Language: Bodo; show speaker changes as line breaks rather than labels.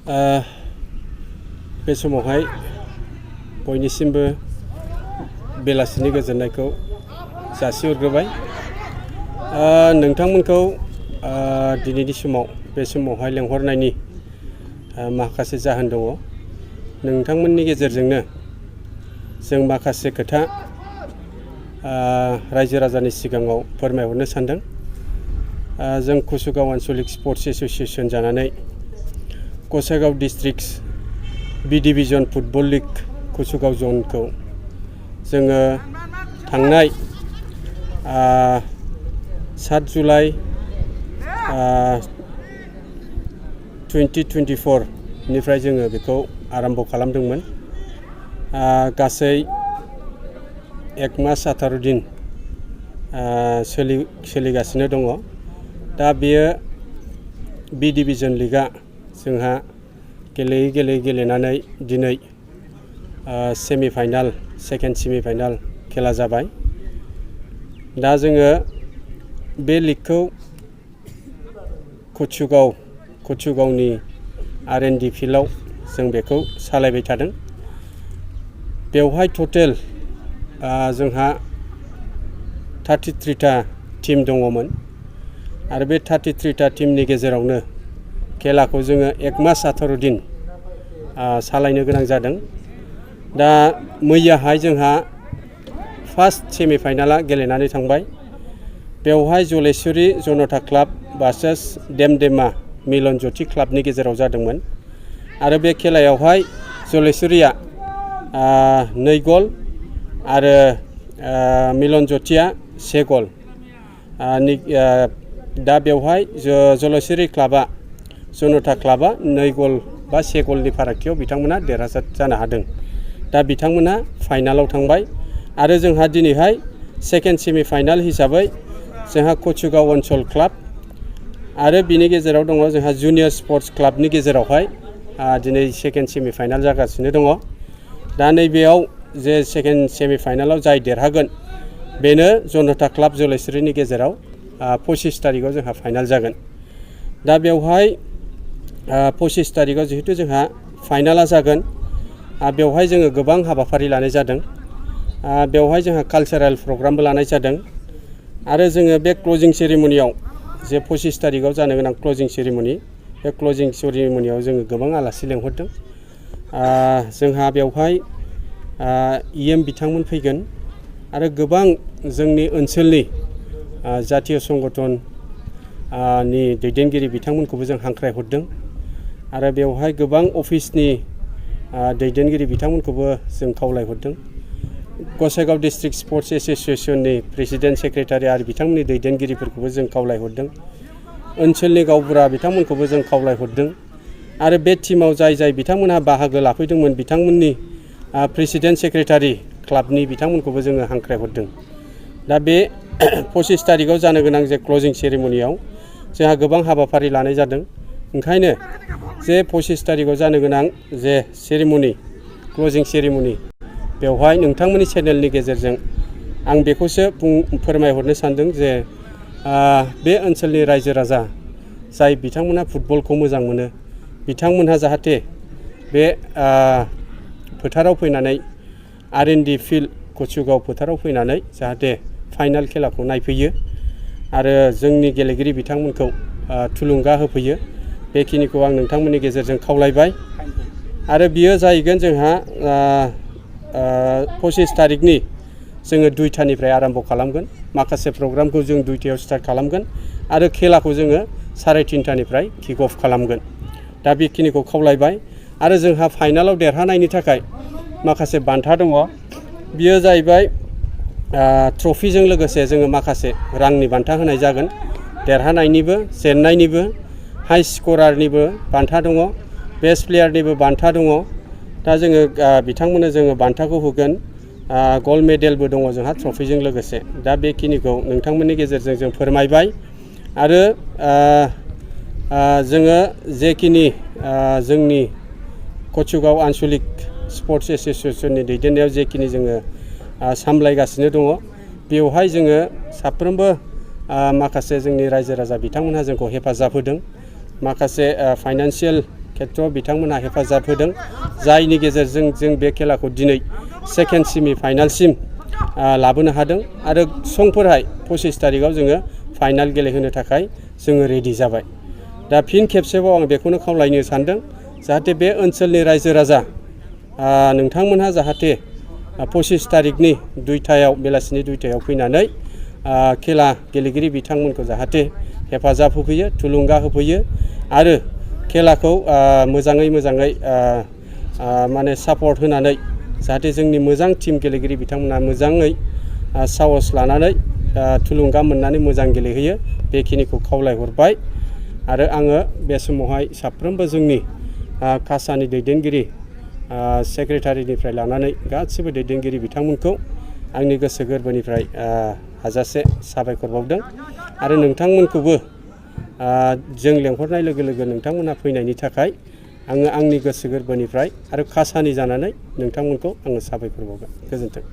बे समावहाय बयनिसिमबो बेलासिनि गोजोननायखौ जासिहरग्रोबाय। नोंथांमोनखौ दिनैनि समाव बे समावहाय लेंहरनायनि माखासे जाहोन दङ। नोंथांमोननि गेजेरजोंनो जों माखासे खोथा रायजो राजानि सिगाङाव फोरमायहरनो सानदों। जों कुसुगाव आन्चलिक स्पर्ट्स एसोसिएशन जानानै गसाइगाव डिस्ट्रिक्ट बी डिभिजन फुटबल लीग कुसुगाव जनखौ जोङो थांनाय 7 जुलाइ 2024 निफ्राय जोङो बेखौ आरम्भ खालामदोंमोन। गासै 1 मास 18 दिन सोलिगासिनो दङ। दा बेयो बी डिभिजन लीगआ जोंहा गेलेनानै दिनै सेमिफाइनाल सेकेन्ड सेमिफाइनाल खेला जाबाय। दा जोङो बे लीगखौ कुसुगावनि R&D फिल्डआव जों बेखौ सालायबाय थादों। बेवहाय टटेल जोंहा 33टा टीम दङमोन आरो बे 33टा टीमनि गेजेरावनो खेलाखौ जोङो 1 मास 18 दिन सालायनो गोनां जादों। दा मैयाहाय जोंहा फार्स्ट सेमिफाइनाला गेलेनानै थांबाय। बेवहाय जलेश्वरी जनता क्लाब भार्सेस देमदेमा मिलन ज्योति क्लाबनि गेजेराव जादोंमोन आरो बे खेलायावहाय जलेश्वरीया 2 गल आरो मिलन ज्योतिया 1 गल। दा बेवहाय जलेश्वरी क्लाबा जनता क्लाबा 2 गल बा 1 गलनि फारागथियाव बिथांमोना देरहासार जानो हादों। दा बिथांमोना फाइनालाव थांबाय आरो जोंहा दिनैहाय सेकेन्ड सेमिफाइनाल हिसाबै जोंहा कुसुगाव ओनसोल क्लाब आरो बिनि गेजेराव दङ जोंहा जुनियर स्पर्ट्स क्लाबनि गेजेरावहाय दिनै सेकेन्ड सेमिफाइनाल जागासिनो दङ। दा नैबेयाव जे सेकेन्ड सेमिफाइनालाव जाय देरहागोन बेनो जनता क्लाब जलेश्वरीनि गेजेराव 25 तारिखआव जोंहा फाइनाल जागोन। दा बेवहाय 25 तारिखआव जिहेतु जोंहा फाइनाला जागोन, बेवहाय जोङो गोबां हाबाफारि लानाय जादों। बेवहाय जोंहा कालचारेल प्रग्रामबो लानाय जादों आरो जोङो बे क्लजिं सेरेमनियाव जे 25 तारिखआव जानो गोनां क्लजिं सेरेमनि, बे क्लजिं सेरेमनियाव जोङो गोबां आलासि लेंहरदों। जोंहा बेवहाय EM बिथांमोन फैगोन आरो गोबां जोंनि ओनसोलनि जातीय संगठन नि दैदेनगिरि बिथांमोनखौबो जों हांख्रायहरदों आरो बेवहाय गोबां अफिसनि दैदेनगिरि बिथांमोनखौबो जों खावलायहरदों। गसाइगाव डिस्ट्रिक्ट स्पर्ट्स एसोसिएशननि प्रेसिडेन्ट सेक्रेटारि आरो बिथांमोननि दैदेनगिरिफोरखौबो जों खावलायहरदों। ओनसोलनि गावबुरा बिथांमोनखौबो जों खावलायहरदों आरो बे टीमाव जाय बिथांमोनहा बाहागो लाफैदोंमोन बिथांमोननि प्रेसिडेन्ट सेक्रेटारि क्लाबनि बिथांमोनखौबो जोङो हांख्रायहरदों। दा बे 25 तारिखआव जानो गोनां जे क्लजिं सेरेमनियाव जोंहा गोबां हाबाफारि लानाय जादों। ओंखायनो जे 25 तारिखआव जानो गोनां जे सेरेमनि क्लजिं सेरेमनि बेवहाय नोंथांमोननि चेनेलनि गेजेरजों आं बेखौसो फोरमायहरनो सानदों जे बे ओनसोलनि रायजो राजा जाय बिथांमोनहा फुटबलखौ मोजां मोनो बिथांमोनहा जाहाथे बे फोथाराव फैनानै R&D फिल्ड कुसुगाव फोथाराव फैनानै जाहाथे फाइनाल खेलाखौ नायफैयो आरो जोंनि गेलेगिरि बिथांमोनखौ थुलुंगा होफैयो। बेखिनिखौ आं नोंथांमोननि गेजेरजों खावलायबाय आरो बियो जाहैगोन जोंहा 25 तारिखनि जोङो 2टानिफ्राय आरम्भ खालामगोन। माखासे प्रग्रामखौ जों 2टायाव स्टार्ट खालामगोन आरो खेलाखौ जोङो 3:30निफ्राय किक अफ खालामगोन। दा बेखिनिखौ खावलायबाय आरो जोंहा फाइनालाव देरहानायनि थाखाय माखासे बान्था दङ। बियो जाहैबाय ट्रफिजों लोगोसे जोङो माखासे रांनि बान्था होनाय जागोन। देरहानायनिबो जेननायनिबो हाइ स्करारनिबो बान्था दङ, बेस्ट प्लेयारनिबो बान्था दङ। दा जोङो बिथांमोननो जोङो बान्थाखौ होगोन। गल्ड मेडेलबो दङ जोंहा ट्रफिजों लोगोसे। दा बेखिनिखौ नोंथांमोननि गेजेरजों जों फोरमायबाय आरो जोङो जेखिनि जोंनि कुसुगाव आन्चलिक स्पर्ट्स एसोसिएशननि दैदेननायाव जेखिनि जोङो सामलायगासिनो दङ बेवहाय जोङो साफ्रोमबो माखासे जोंनि रायजो राजा बिथांमोनहा जोंखौ हेफाजाब होदों। माखासे फाइनान्सियेल खेथ्रआव बिथांमोनहा हेफाजाब होदों, जायनि गेजेरजों जों बे खेलाखौ दिनै सेकेन्ड सेमि फाइनालसिम लाबोनो हादों आरो समफोरहाय 25 तारिखआव जोङो फाइनाल गेलेहोनो थाखाय जोङो रेडि जाबाय। दा फिन खेबसेबाव आं बेखौनो खावलायनो सानदों जाहाथे बे ओनसोलनि रायजो राजा नोंथांमोनहा जाहाथे 25 तारिखनि 2टायाव बेलासिनि 2टायाव फैनानै खेला गेलेगिरि बिथांमोनखौ जाहाथे हेफाजाब होफैयो, थुलुंगा होफैयो आरो खेलाखौ मोजाङै माने सापर्ट होनानै जाहाथे जोंनि मोजां टीम गेलेगिरि बिथांमोना मोजाङै साहस लानानै थुलुंगा मोननानै मोजां गेलेहैयो, बेखिनिखौ खावलायहरबाय। आरो आङो बे समावहाय साफ्रोमबो जोंनि कासानि दैदेनगिरि सेक्रेटारिनिफ्राय लानानै गासिबो दैदेनगिरि बिथांमोनखौ आंनि गोसो गोरबोनिफ्राय हाजासे साबायखर बावदों आरो नोंथांमोनखौबो जों लेंहरनाय लोगो लोगो नोंथांमोनहा फैनायनि थाखाय आङो आंनि गोसो गोरबोनिफ्राय आरो कासानि जानानै नोंथांमोनखौ आङो साबायखर बावबाय। गोजोन्थों।